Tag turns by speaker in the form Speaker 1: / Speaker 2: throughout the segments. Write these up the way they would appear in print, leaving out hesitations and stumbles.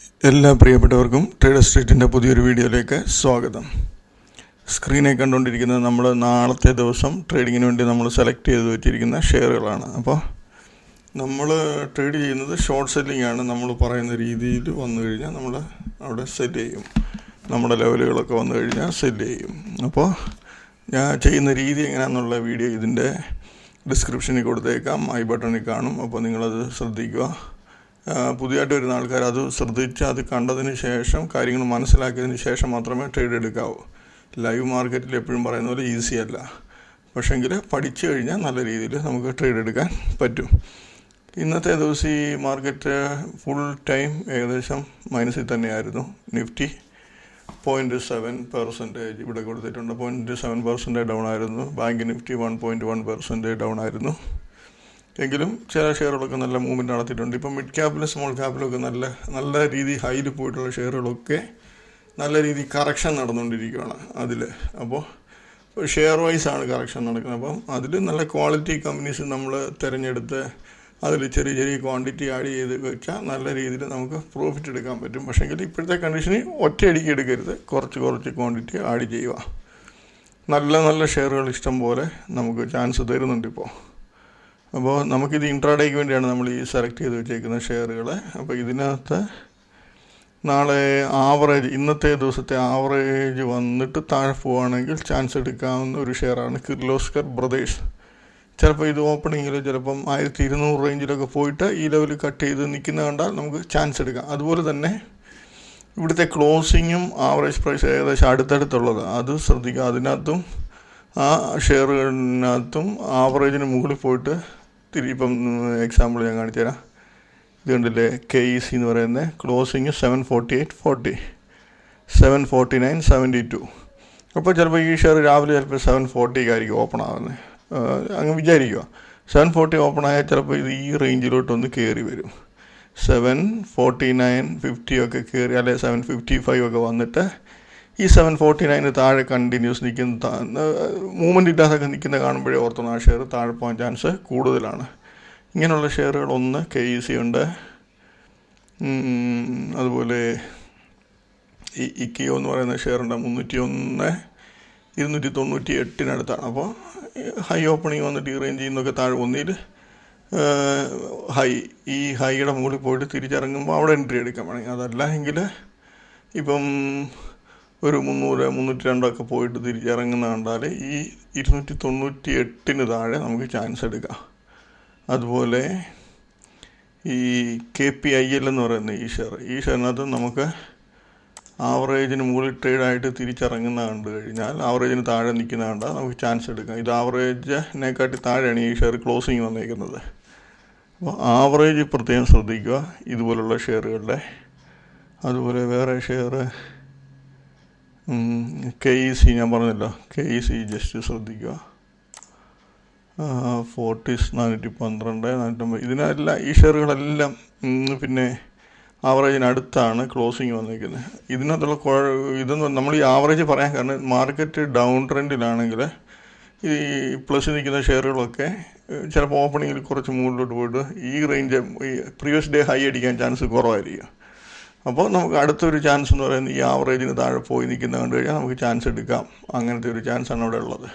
Speaker 1: എല്ലാ പ്രിയപ്പെട്ടവർക്കും ട്രേഡർ സ്ട്രീറ്റിൻ്റെ പുതിയൊരു വീഡിയോയിലേക്ക് സ്വാഗതം. സ്ക്രീനിൽ കണ്ടുകൊണ്ടിരിക്കുന്നത് നമ്മൾ നാളത്തെ ദിവസം ട്രേഡിങ്ങിന് വേണ്ടി നമ്മൾ സെലക്ട് ചെയ്ത് വെച്ചിരിക്കുന്ന ഷെയറുകളാണ്. അപ്പോൾ നമ്മൾ ട്രേഡ് ചെയ്യുന്നത് ഷോർട്ട് സെല്ലിംഗ് ആണ്. നമ്മൾ പറയുന്ന രീതിയിൽ വന്നു കഴിഞ്ഞാൽ നമ്മൾ അവിടെ സെല് ചെയ്യും. നമ്മുടെ ലെവലുകളൊക്കെ വന്നു കഴിഞ്ഞാൽ സെല് ചെയ്യും. അപ്പോൾ ഞാൻ ചെയ്യുന്ന രീതി എങ്ങനെയാണെന്നുള്ള വീഡിയോ ഇതിൻ്റെ ഡിസ്ക്രിപ്ഷനിൽ കൊടുത്തേക്കാം, ഐ ബട്ടണിൽ കാണും. അപ്പോൾ നിങ്ങളത് ശ്രദ്ധിക്കുക. പുതിയതായിട്ട് വരുന്ന ആൾക്കാർ അത് ശ്രദ്ധിച്ച് അത് കണ്ടതിന് ശേഷം കാര്യങ്ങൾ മനസ്സിലാക്കിയതിന് ശേഷം മാത്രമേ ട്രേഡ് എടുക്കാവൂ. ലൈവ് മാർക്കറ്റിൽ എപ്പോഴും പറയുന്ന പോലെ ഈസി അല്ല. പക്ഷേങ്കിൽ പഠിച്ചു കഴിഞ്ഞാൽ നല്ല രീതിയിൽ നമുക്ക് ട്രേഡ് എടുക്കാൻ പറ്റും. ഇന്നത്തെ ദിവസം ഈ മാർക്കറ്റ് ഫുൾ ടൈം ഏകദേശം മൈനസിൽ തന്നെയായിരുന്നു. നിഫ്റ്റി 0.7% ഇവിടെ കൊടുത്തിട്ടുണ്ട്. 0.7% ഡൗൺ ആയിരുന്നു. ബാങ്ക് നിഫ്റ്റി 1.1% ഡൗൺ ആയിരുന്നു. എങ്കിലും ചില ഷെയറുകളൊക്കെ നല്ല മൂവ്മെൻറ്റ് നടത്തിയിട്ടുണ്ട്. ഇപ്പം മിഡ് ക്യാപ്പിലും സ്മോൾ ക്യാപ്പിലും ഒക്കെ നല്ല രീതി ഹൈയിൽ പോയിട്ടുള്ള ഷെയറുകളൊക്കെ നല്ല രീതി കറക്ഷൻ നടന്നുകൊണ്ടിരിക്കുകയാണ് അതിൽ. അപ്പോൾ ഷെയർ വൈസാണ് കറക്ഷൻ നടക്കുന്നത്. അപ്പം അതിൽ നല്ല ക്വാളിറ്റി കമ്പനീസ് നമ്മൾ തിരഞ്ഞെടുത്ത് അതിൽ ചെറിയ ചെറിയ ക്വാണ്ടിറ്റി ആഡ് ചെയ്ത് വെച്ചാൽ നല്ല രീതിയിൽ നമുക്ക് പ്രോഫിറ്റ് എടുക്കാൻ പറ്റും. പക്ഷേങ്കിൽ ഇപ്പോഴത്തെ കണ്ടീഷനിൽ ഒറ്റയടിക്ക് എടുക്കരുത്, കുറച്ച് ക്വാണ്ടിറ്റി ആഡ് ചെയ്യുക. നല്ല ഷെയറുകൾ ഇഷ്ടം പോലെ നമുക്ക് ചാൻസ് തരുന്നുണ്ട് ഇപ്പോൾ. അപ്പോൾ നമുക്കിത് ഇൻട്രാഡേക്ക് വേണ്ടിയാണ് നമ്മൾ ഈ സെലക്ട് ചെയ്ത് വെച്ചേക്കുന്ന ഷെയറുകൾ. അപ്പോൾ ഇതിനകത്ത് നാളെ ആവറേജ്, ഇന്നത്തെ ദിവസത്തെ ആവറേജ് വന്നിട്ട് താഴെ പോവുകയാണെങ്കിൽ ചാൻസ് എടുക്കാവുന്ന ഒരു ഷെയറാണ് കിർലോസ്കർ ബ്രദേഴ്സ്. ചിലപ്പോൾ ഇത് ഓപ്പണിങ്ങിൽ ചിലപ്പം 1200 റേഞ്ചിലൊക്കെ പോയിട്ട് ഈ ലെവൽ കട്ട് ചെയ്ത് നിൽക്കുന്ന കണ്ടാൽ നമുക്ക് ചാൻസ് എടുക്കാം. അതുപോലെ തന്നെ ഇവിടുത്തെ ക്ലോസിങ്ങും ആവറേജ് പ്രൈസ് ഏകദേശം അടുത്തടുത്തുള്ളത് അത് ശ്രദ്ധിക്കുക. അതിനകത്തും ആ ഷെയറുകളിനകത്തും ആവറേജിന് മുകളിൽ പോയിട്ട് ഇപ്പം എക്സാമ്പിൾ ഞാൻ കാണിച്ചു തരാം. ഇത് കണ്ടില്ലേ, KEC എന്ന് പറയുന്നത് ക്ലോസിങ് 748.40, 749.72. അപ്പോൾ ചിലപ്പോൾ ഈ ഷെയർ രാവിലെ ചിലപ്പോൾ 740 ഓപ്പൺ ആകുന്നത്, അങ്ങ് വിചാരിക്കുക. 740 ഓപ്പൺ ആയാൽ ചിലപ്പോൾ ഇത് ഈ റേഞ്ചിലോട്ടൊന്ന് കയറി വരും. 749.50 ഒക്കെ കയറി, അല്ലെങ്കിൽ 755 ഒക്കെ വന്നിട്ട് ഈ 749 താഴെ കണ്ടിന്യൂസ് നിൽക്കുന്ന മൂവ്മെൻറ്റ് ഇല്ലാതൊക്കെ നിൽക്കുന്ന കാണുമ്പോഴേ ഓർത്തോണം ആ ഷെയർ താഴെ പോകാൻ ചാൻസ് കൂടുതലാണ്. ഇങ്ങനെയുള്ള ഷെയറുകൾ ഒന്ന് KEC ഉണ്ട്. അതുപോലെ ഈ ഇക്കിയോ എന്ന് പറയുന്ന ഷെയറുണ്ട്. 301, 298 അപ്പോൾ ഹൈ ഓപ്പണിങ് വന്നിട്ട് ഈ റേഞ്ചിൽ നിന്നൊക്കെ താഴെ ഒന്നിൽ ഈ ഹൈയുടെ മുകളിൽ പോയിട്ട് തിരിച്ചിറങ്ങുമ്പോൾ അവിടെ എൻട്രി എടുക്കാൻ വേണമെങ്കിൽ. അതല്ല എങ്കിൽ ഇപ്പം ഒരു 300, 302 പോയിട്ട് തിരിച്ചിറങ്ങുന്ന കണ്ടാൽ ഈ 298 താഴെ നമുക്ക് ചാൻസ് എടുക്കാം. അതുപോലെ ഈ KPIL എന്ന് പറയുന്ന ഈ ഷെയറിനകത്ത് നമുക്ക് ആവറേജിന് മുകളിൽ ട്രേഡായിട്ട് തിരിച്ചിറങ്ങുന്ന കണ്ടു കഴിഞ്ഞാൽ, ആവറേജിന് താഴെ നിൽക്കുന്ന കണ്ടാൽ നമുക്ക് ചാൻസ് എടുക്കാം. ഇത് ആവറേജിനെക്കാട്ടി താഴെയാണ് ഈ ഷെയർ ക്ലോസിങ് വന്നേക്കുന്നത്. അപ്പോൾ ആവറേജ് പ്രത്യേകം ശ്രദ്ധിക്കുക ഇതുപോലുള്ള ഷെയറുകളുടെ. അതുപോലെ വേറെ ഷെയർ KEC ഞാൻ പറഞ്ഞല്ലോ, KEC ജസ്റ്റ് ശ്രദ്ധിക്കുക. ഫോർട്ടീസ് 412, 450 ഇതിനെല്ലാം ഈ ഷെയറുകളെല്ലാം പിന്നെ ആവറേജിന് അടുത്താണ് ക്ലോസിങ് വന്നിരിക്കുന്നത്. ഇതിനകത്തുള്ള ഇതൊന്നും നമ്മൾ ഈ ആവറേജ് പറയാൻ കാരണം മാർക്കറ്റ് ഡൗൺ ട്രെൻഡിലാണെങ്കിൽ ഈ പ്ലസ് നിൽക്കുന്ന ഷെയറുകളൊക്കെ ചിലപ്പോൾ ഓപ്പണിങ്ങിൽ കുറച്ച് മുകളിലോട്ട് പോയിട്ട് ഈ റേഞ്ച് ഈ പ്രീവിയസ് ഡേ ഹൈ അടിക്കാൻ ചാൻസ് കുറവായിരിക്കും. അപ്പോൾ നമുക്ക് അടുത്തൊരു ചാൻസ് എന്ന് പറയുന്നത് ഈ ആവറേജിന് താഴെ പോയി നിൽക്കുന്ന കണ്ടു കഴിഞ്ഞാൽ നമുക്ക് ചാൻസ് എടുക്കാം. അങ്ങനത്തെ ഒരു ചാൻസാണ് അവിടെ ഉള്ളത്.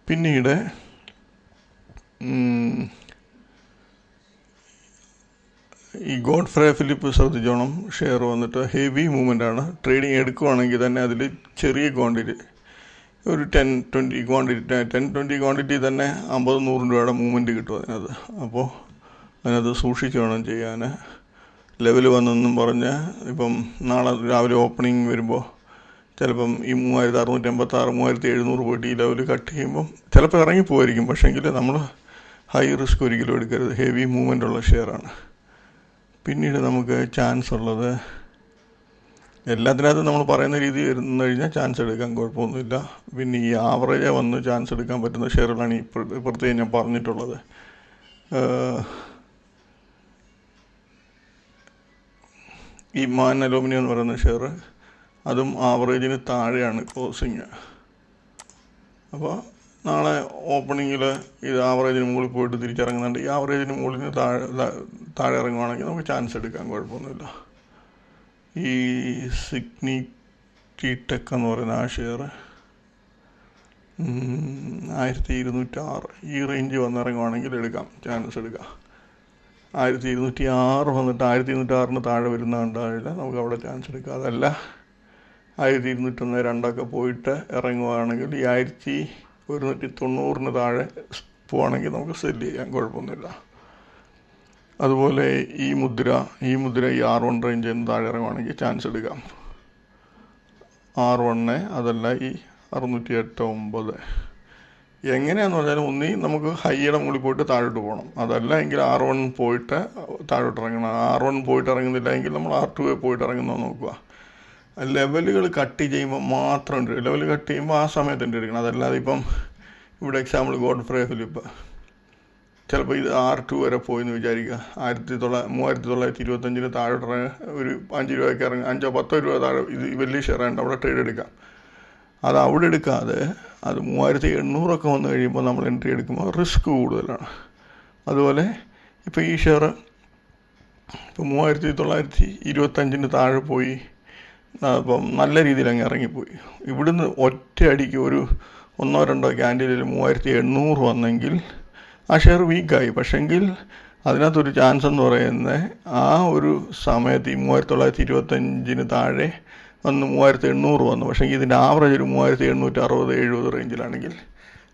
Speaker 1: പിന്നീട് ഈ ഗോഡ്ഫ്രേ ഫിലിപ്പ് ശ്രദ്ധിച്ചോണം. ഷെയർ വന്നിട്ട് ഹെവി മൂവ്മെൻ്റാണ്. ട്രേഡിങ് എടുക്കുവാണെങ്കിൽ തന്നെ അതിൽ ചെറിയ ക്വാണ്ടിറ്റി, ഒരു 10-20 ക്വാണ്ടിറ്റി തന്നെ 50-100 രൂപയുടെ മൂവ്മെൻറ്റ് കിട്ടും അതിനകത്ത്. അപ്പോൾ അതിനകത്ത് സൂക്ഷിച്ച് വേണം ചെയ്യാൻ. ലെവൽ വന്നെന്നും പറഞ്ഞ് ഇപ്പം നാളെ രാവിലെ ഓപ്പണിങ് വരുമ്പോൾ ചിലപ്പം ഈ 3686, 3700 പോയിട്ട് ഈ ലെവൽ കട്ട് ചെയ്യുമ്പം ചിലപ്പോൾ ഇറങ്ങിപ്പോയിരിക്കും. പക്ഷേങ്കിൽ നമ്മൾ ഹൈ റിസ്ക് ഒരിക്കലും എടുക്കരുത്. ഹെവി മൂവ്മെൻ്റ് ഉള്ള ഷെയറാണ്. പിന്നീട് നമുക്ക് ചാൻസ് ഉള്ളത് എല്ലാത്തിനകത്തും നമ്മൾ പറയുന്ന രീതി വരുന്നു കഴിഞ്ഞാൽ ചാൻസ് എടുക്കാൻ കുഴപ്പമൊന്നുമില്ല. പിന്നെ ഈ ആവറേജ് വന്ന് ചാൻസ് എടുക്കാൻ പറ്റുന്ന ഷെയറുകളാണ് ഈ പ്രത്യേകം ഞാൻ പറഞ്ഞിട്ടുള്ളത്. ഈ മാൻ അലൂമിനിയം എന്ന് പറയുന്ന ഷെയർ, അതും ആവറേജിന് താഴെയാണ് ക്ലോസിങ്. അപ്പോൾ നാളെ ഓപ്പണിങ്ങിൽ ഇത് ആവറേജിന് മുകളിൽ പോയിട്ട് തിരിച്ചിറങ്ങുന്നുണ്ട്. ഈ ആവറേജിന് മുകളിൽ താഴെ ഇറങ്ങുവാണെങ്കിൽ നമുക്ക് ചാൻസ് എടുക്കാൻ കുഴപ്പമൊന്നുമില്ല. ഈ സിഗ്നി ടെക് എന്ന് പറയുന്ന ആ ഷെയർ 1206 ഈ റേഞ്ച് വന്നിറങ്ങുവാണെങ്കിൽ എടുക്കാം, ചാൻസ് എടുക്കാം. 1206 വന്നിട്ട് 1206 താഴെ വരുന്ന കണ്ടാവില്ല, നമുക്ക് അവിടെ ചാൻസ് എടുക്കാം. അതല്ല 1201, 2 പോയിട്ട് ഇറങ്ങുവാണെങ്കിൽ ഈ 1190 താഴെ പോവാണെങ്കിൽ നമുക്ക് സെല്ല് ചെയ്യാം, കുഴപ്പമൊന്നുമില്ല. അതുപോലെ ഈ മുദ്ര ഈ R1 റേഞ്ചിൽ നിന്ന് താഴെ ഇറങ്ങുവാണെങ്കിൽ ചാൻസ് എടുക്കാം. R1 അതല്ല ഈ 608.9 എങ്ങനെയാണെന്ന് പറഞ്ഞാലും ഒന്നീ നമുക്ക് ഹൈയുടെ മുകളിൽ പോയിട്ട് താഴോട്ട് പോകണം, അതല്ല എങ്കിൽ R1 പോയിട്ട് താഴോട്ട് ഇറങ്ങണം. R1 പോയിട്ട് ഇറങ്ങുന്നില്ല എങ്കിൽ നമ്മൾ R2 പോയിട്ട് ഇറങ്ങുന്നത് നോക്കുക. ലെവലുകൾ കട്ട് ചെയ്യുമ്പോൾ മാത്രം ഉണ്ട്, ലെവൽ കട്ട് ചെയ്യുമ്പോൾ ആ സമയത്ത് ഉണ്ട് എടുക്കണം. അതല്ലാതെ ഇപ്പം ഇവിടെ എക്സാമ്പിൾ ഗോഡ്ഫ്രേ ഫിലിപ്പ് ചിലപ്പോൾ ഇത് R2 വരെ പോയെന്ന് വിചാരിക്കുക, 3925 താഴോട്ട് ഒരു 5 രൂപയ്ക്ക് ഇറങ്ങും, 5-10 രൂപ താഴെ ഇത് വലിയ ഷെയറായിട്ട് അവിടെ ട്രേഡ് എടുക്കാം. അത് അവിടെ എടുക്കാതെ അത് 3800 വന്നു കഴിയുമ്പോൾ നമ്മൾ എൻട്രി എടുക്കുമ്പോൾ റിസ്ക് കൂടുതലാണ്. അതുപോലെ ഇപ്പോൾ ഈ ഷെയർ ഇപ്പോൾ 3925 താഴെ പോയി, അപ്പം നല്ല രീതിയിൽ അങ്ങ് ഇറങ്ങിപ്പോയി. ഇവിടുന്ന് ഒറ്റയടിക്ക് ഒരു 1-2 ക്യാൻഡിലിൽ 3800 വന്നെങ്കിൽ ആ ഷെയർ വീക്കായി. പക്ഷെങ്കിൽ അതിനകത്തൊരു ചാൻസ് എന്ന് പറയുന്നത് ആ ഒരു സമയത്ത് ഈ 3925 താഴെ വന്ന് 3800 വന്നു. പക്ഷേ ഇതിൻ്റെ ആവറേജ് ഒരു 3860-70 റേഞ്ചിലാണെങ്കിൽ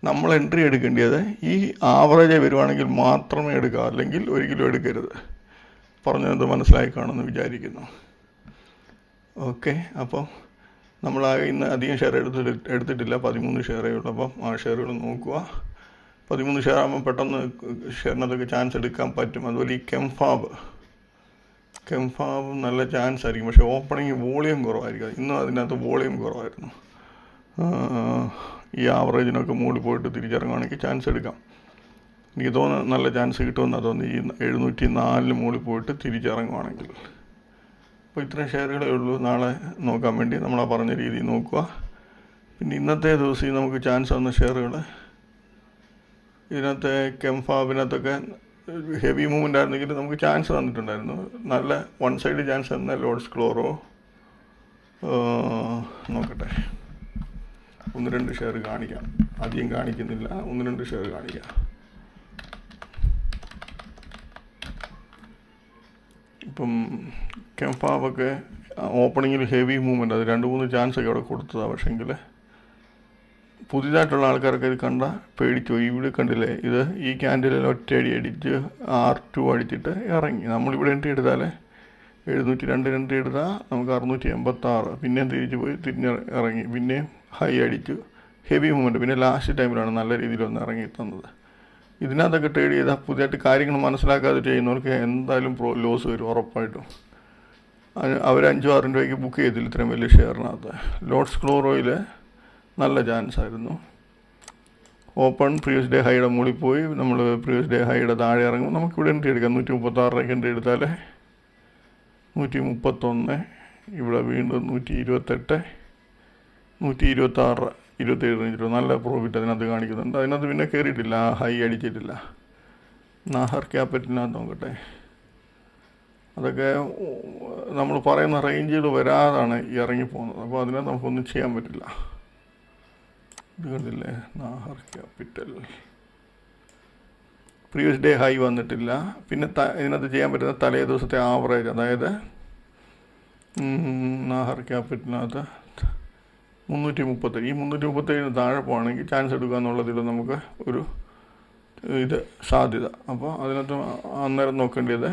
Speaker 1: നമ്മൾ എൻട്രി എടുക്കേണ്ടത് ഈ ആവറേജ് വരുവാണെങ്കിൽ മാത്രമേ എടുക്കാവൂ, അല്ലെങ്കിൽ ഒരിക്കലും എടുക്കരുത്. പറഞ്ഞത് മനസ്സിലായി കാണുമെന്ന് വിചാരിക്കുന്നു. ഓക്കെ, അപ്പോൾ നമ്മൾ ഇന്ന് അധികം ഷെയർ എടുത്തിട്ടില്ല, 13 ഷെയറേ ഉള്ളൂ. അപ്പം ആ ഷെയറുകൾ നോക്കുക. 13 ഷെയർ ആകുമ്പോൾ പെട്ടെന്ന് ഷെയറിനകത്തൊക്കെ ചാൻസ് എടുക്കാൻ പറ്റും. അതുപോലെ ഈ കെംഫാബ് നല്ല ചാൻസ് ആയിരിക്കും, പക്ഷേ ഓപ്പണിങ് വോളിയം കുറവായിരിക്കും. ഇന്നും അതിനകത്ത് വോളിയം കുറവായിരുന്നു. ഈ ആവറേജിനൊക്കെ മുകളിൽ പോയിട്ട് തിരിച്ചിറങ്ങുകയാണെങ്കിൽ ചാൻസ് എടുക്കാം. എനിക്ക് തോന്നുന്നു നല്ല ചാൻസ് കിട്ടുമെന്നാണ് തോന്നുന്നത്, ഈ 704 മുകളിൽ പോയിട്ട് തിരിച്ചിറങ്ങുവാണെങ്കിൽ. അപ്പോൾ ഇത്രയും ഷെയറുകളേ ഉള്ളൂ നാളെ നോക്കാൻ വേണ്ടി. നമ്മളാ പറഞ്ഞ രീതിയിൽ നോക്കുക. പിന്നെ ഇന്നത്തെ ദിവസം നമുക്ക് ചാൻസ് വന്ന ഷെയറുകൾ, ഇതിനകത്തെ കെംഫാബിനകത്തൊക്കെ ഹെവി മൂവ്മെൻ്റ് ആയിരുന്നെങ്കിൽ നമുക്ക് ചാൻസ് തന്നിട്ടുണ്ടായിരുന്നു. നല്ല വൺ സൈഡ് ചാൻസ് തന്ന ലോഡ്സ് ക്ലോറോ, നോക്കട്ടെ 1-2 ഷെയർ കാണിക്കാം, അധികം കാണിക്കുന്നില്ല, 1-2 ഷെയർ കാണിക്കാം. ഇപ്പം കെംഫാബൊക്കെ ഓപ്പണിങ്ങിൽ ഹെവി മൂവ്മെൻ്റ്, അത് 2-3 ചാൻസൊക്കെ അവിടെ കൊടുത്തതാണ്. പക്ഷേങ്കിൽ പുതിയതായിട്ടുള്ള ആൾക്കാരൊക്കെ ഇത് കണ്ട പേടിച്ചു. ഇവിടെ കണ്ടില്ലേ, ഇത് ഈ ക്യാൻഡിലിൽ ഒറ്റയടി അടിച്ച് R2 അടിച്ചിട്ട് ഇറങ്ങി. നമ്മളിവിടെ എൻട്രി എടുത്താൽ 702 എൻട്രി എടുത്താൽ നമുക്ക് 686, പിന്നെയും തിരിച്ച് പോയി ഇറങ്ങി, പിന്നെയും ഹൈ അടിച്ചു, ഹെവി മൂവ്മെൻറ്റ്. പിന്നെ ലാസ്റ്റ് ടൈമിലാണ് നല്ല രീതിയിലൊന്ന് ഇറങ്ങി തന്നത്. ഇതിനകത്തൊക്കെ ട്രേഡ് ചെയ്താൽ പുതിയതായിട്ട് കാര്യങ്ങൾ മനസ്സിലാക്കാതെ ചെയ്യുന്നവർക്ക് എന്തായാലും ലോസ് വരും ഉറപ്പായിട്ടും. അവർ 5-6 രൂപയ്ക്ക് ബുക്ക് ചെയ്തില്ല ഇത്രയും വലിയ ഷെയറിനകത്ത്. ലോഡ്സ് ക്ലോറോയിൽ നല്ല ചാൻസ് ആയിരുന്നു. ഓപ്പൺ പ്രീവിയസ് ഡേ ഹൈയുടെ മുകളിൽ പോയി, നമ്മൾ പ്രീവിയസ് ഡേ ഹൈയുടെ താഴെ ഇറങ്ങും. നമുക്കിവിടെ എൻട്രി എടുക്കാം. 136 എൻട്രി എടുത്താൽ 131, ഇവിടെ വീണ്ടും 128, 126, 27 റേഞ്ചിൽ നല്ല പ്രോഫിറ്റ് അതിനകത്ത് കാണിക്കുന്നുണ്ട്. അതിനകത്ത് പിന്നെ കയറിയിട്ടില്ല, ഹൈ അടിച്ചിട്ടില്ല. നാഹർ ക്യാപിറ്റലിനകത്ത് നോക്കട്ടെ, അതൊക്കെ നമ്മൾ പറയുന്ന റേഞ്ചിൽ വരാതാണ് ഇറങ്ങിപ്പോകുന്നത്. അപ്പോൾ അതിനകത്ത് നമുക്കൊന്നും ചെയ്യാൻ പറ്റില്ല. ഇത് കണ്ടില്ലേ, നാഹർ ക്യാപിറ്റൽ പ്രീവിയസ് ഡേ ഹൈ വന്നിട്ടില്ല. പിന്നെ ഇതിനകത്ത് ചെയ്യാൻ പറ്റുന്ന തലേ ദിവസത്തെ ആവറേജ്, അതായത് നാഹർ ക്യാപിറ്റലിനകത്ത് 337, ഈ 337 താഴെ പോകണമെങ്കിൽ ചാൻസ് എടുക്കുക എന്നുള്ളതിൽ നമുക്ക് ഒരു ഇത് സാധ്യത. അപ്പോൾ അതിനകത്ത് അന്നേരം നോക്കേണ്ടത് ഇത്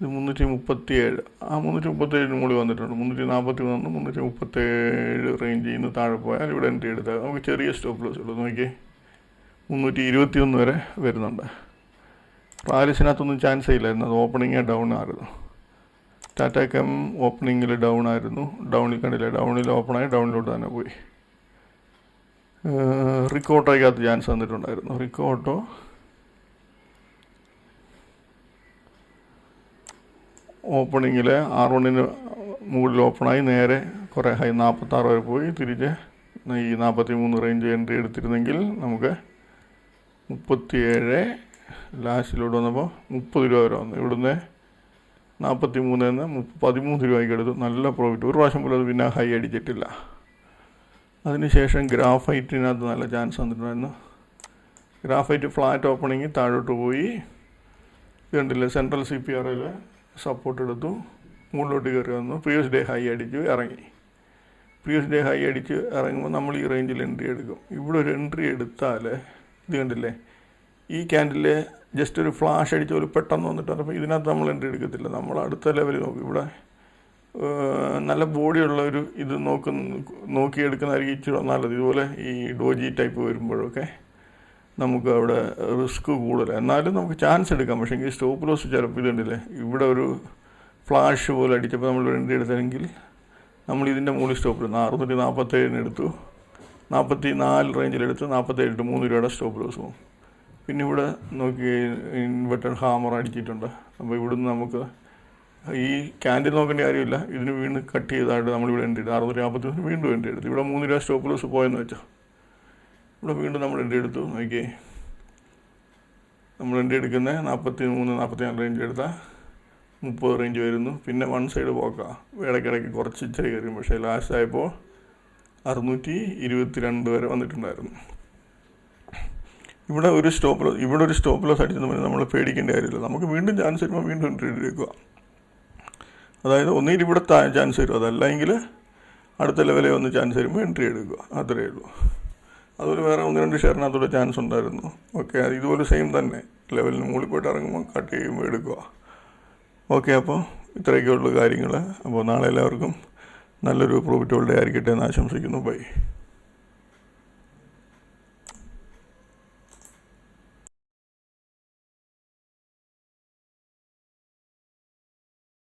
Speaker 1: 337, ആ 337 മുകളിൽ വന്നിട്ടുണ്ട്. 341, 337 റേഞ്ചിൽ നിന്ന് താഴെ പോയാൽ ഇവിടെ എൻട്രി എടുത്താൽ നമുക്ക് ചെറിയ സ്റ്റോപ്പ് ലോസ് ഉള്ളൂ. നോക്കി 321 വരെ വരുന്നുണ്ട്. റാലിസിനകത്തൊന്നും ചാൻസേ ഇല്ലായിരുന്നു, അത് ഓപ്പണിങ് ഡൗൺ ആയിരുന്നു. ടാറ്റ കെം ഓപ്പണിങ്ങിൽ ഡൗൺ ആയിരുന്നു, ഡൗണിൽ കണ്ടില്ല, ഡൗണിൽ ഓപ്പണായി ഡൗണിലോട്ട് തന്നെ പോയി. റിക്കോട്ടോയ്ക്കകത്ത് ചാൻസ് തന്നിട്ടുണ്ടായിരുന്നു. റിക്കോട്ടോ ഓപ്പണിങ്ങിൽ R1 മുകളിൽ ഓപ്പണായി നേരെ കുറേ ഹൈ 46 വരെ പോയി, തിരിച്ച് ഈ 43 റേഞ്ച് എൻട്രി എടുത്തിരുന്നെങ്കിൽ നമുക്ക് 37 ലാസ്റ്റിലോട്ട് വന്നപ്പോൾ 30 രൂപ വരെ വന്നു. ഇവിടുന്ന് 43 13 രൂപയ്ക്ക് എടുത്തു. നല്ല പ്രോഫിറ്റ്. ഒരു പ്രാവശ്യം പോലും അത് പിന്നെ ഹൈ അടിച്ചിട്ടില്ല. അതിനുശേഷം ഗ്രാഫൈറ്റിനകത്ത് നല്ല ചാൻസ് വന്നിട്ടുണ്ടായിരുന്നു. ഗ്രാഫൈറ്റ് ഫ്ലാറ്റ് ഓപ്പണിങ് താഴോട്ട് പോയി. കണ്ടില്ലേ, സെൻട്രൽ CPRയിൽ സപ്പോർട്ട് എടുത്തു, മുകളിലോട്ട് കയറി വന്നു. പ്രീവിയസ് ഡേ ഹൈ അടിച്ചു ഇറങ്ങി. പ്രീവിയസ് ഡേ ഹൈ അടിച്ച് ഇറങ്ങുമ്പോൾ നമ്മൾ ഈ റേഞ്ചിൽ എൻട്രി എടുക്കും. ഇവിടെ ഒരു എൻട്രി എടുത്താൽ ഇത് കണ്ടില്ലേ, ഈ ക്യാൻഡിൽ ജസ്റ്റ് ഒരു ഫ്ലാഷ് അടിച്ച ഒരു പെട്ടെന്ന് വന്നിട്ട് അപ്പോൾ ഇതിനകത്ത് നമ്മൾ എൻട്രി എടുക്കത്തില്ല. നമ്മൾ അടുത്ത ലെവലിൽ നോക്കും. ഇവിടെ നല്ല ബോഡിയുള്ള ഒരു ഇത് നോക്കിയെടുക്കുന്നതായിരിക്കും ഇച്ചിരി നല്ലത്. ഇതുപോലെ ഈ ഡോജി ടൈപ്പ് വരുമ്പോഴൊക്കെ നമുക്ക് അവിടെ റിസ്ക് കൂടുതൽ, എന്നാലും നമുക്ക് ചാൻസ് എടുക്കാം. പക്ഷേ എങ്കിൽ സ്റ്റോപ്പ് ലോസ് ചിലപ്പോൾ ഇതുണ്ടല്ലേ, ഇവിടെ ഒരു ഫ്ലാഷ് പോലെ അടിച്ചപ്പോൾ നമ്മൾ എൻട്രി എടുത്തെങ്കിൽ നമ്മൾ ഇതിൻ്റെ മുകളിൽ സ്റ്റോപ്പ് ഇടുന്നു. 647 എടുത്തു, 44 റേഞ്ചിലെടുത്ത് 47 ഇട്ട് 3 രൂപയുടെ സ്റ്റോപ്പ് ലോസ് പോകും. പിന്നെ ഇവിടെ നോക്കി ഇൻവെർട്ടഡ് ഹാമർ അടിച്ചിട്ടുണ്ട്. അപ്പോൾ ഇവിടുന്ന് നമുക്ക് ഈ ക്യാൻഡിൽ നോക്കേണ്ട കാര്യമില്ല. ഇതിന് വീണ്ടും കട്ട് ചെയ്തായിട്ട് നമ്മളിവിടെ എൻട്രി എടുത്തു. 641 വീണ്ടും എൻട്രി എടുത്തു. ഇവിടെ 3 രൂപ സ്റ്റോപ്പ് ലോസ് പോയെന്ന് വെച്ചാൽ ഇവിടെ വീണ്ടും നമ്മൾ എൻട്രി എടുത്തു. നോക്കിയേ, നമ്മൾ എൻട്രി എടുക്കുന്നത് 43 44 റേഞ്ച് എടുത്താൽ 30 റേഞ്ച് വരുന്നു. പിന്നെ വൺ സൈഡ് പോക്കാം. ഇടയ്ക്കിടയ്ക്ക് കുറച്ച് ഇച്ചിരി കയറിയും, പക്ഷേ ലാസ്റ്റ് ആയപ്പോൾ 622 വരെ വന്നിട്ടുണ്ടായിരുന്നു. ഇവിടെ ഒരു സ്റ്റോപ്പ് ലോസ് അടിച്ചെന്ന് നമ്മൾ പേടിക്കേണ്ട കാര്യമില്ല. നമുക്ക് വീണ്ടും ചാൻസ് വരുമ്പോൾ വീണ്ടും എൻട്രി എടുക്കുക. അതായത് ഒന്നുകിൽ ഇവിടെ ചാൻസ് വരും, അതല്ലെങ്കിൽ അടുത്ത ലെവലിൽ വന്ന് ചാൻസ് വരുമ്പോൾ എൻട്രി എടുക്കുക. അത്രയേ ഉള്ളൂ. അതുപോലെ വേറെ 1-2 ഷെയറിനകത്തൂടെ ചാൻസ് ഉണ്ടായിരുന്നു. ഓക്കെ, അത് ഇതുപോലെ സെയിം തന്നെ. ലെവലിന് മുകളിൽ പോയിട്ട് ഇറങ്ങുമ്പോൾ കട്ട് ചെയ്യുമ്പോൾ എടുക്കുക. ഓക്കെ, അപ്പോൾ ഇത്രയൊക്കെയുള്ള കാര്യങ്ങൾ. അപ്പോൾ നാളെ എല്ലാവർക്കും നല്ലൊരു പ്രോഫിറ്റബിൾ ഡേ ആയിരിക്കട്ടെ എന്ന് ആശംസിക്കുന്നു. ബൈ.